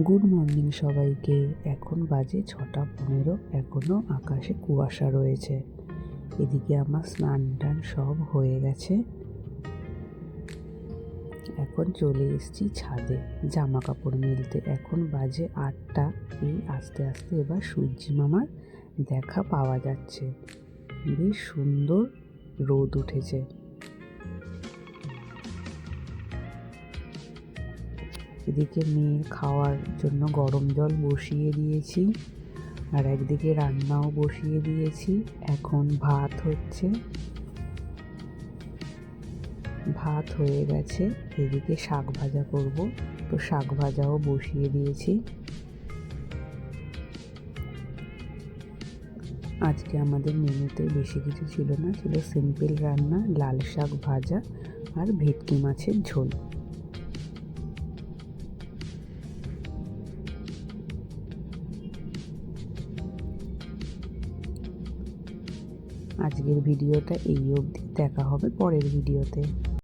Good morning সবাইকে। এখন বাজে 6:15। এখনও আকাশে কুয়াশা রয়েছে। এদিকে আমার স্নান টান সব হয়ে গেছে। এখন চলে এসেছি ছাদে জামা কাপড় মেলতে। এখন বাজে 8টা। এই আস্তে আস্তে এবার সূর্যি মামার দেখা পাওয়া যাচ্ছে। বেশ সুন্দর রোদ উঠেছে। এদিকে মেয়ের খাওয়ার জন্য গরম জল বসিয়ে দিয়েছি, আর একদিকে রান্নাও বসিয়ে দিয়েছি। এখন ভাত হচ্ছে, ভাত হয়ে গেছে। এদিকে শাক ভাজা করব, তো শাক ভাজাও বসিয়ে দিয়েছি। আজকে আমাদের মেনুতে বেশি কিছু ছিল না, ছিল সিম্পল রান্না, লাল শাক ভাজা আর ভেটকি মাছের ঝোল। আজকের ভিডিওটা এই অবধি। দেখা হবে পরের ভিডিওতে।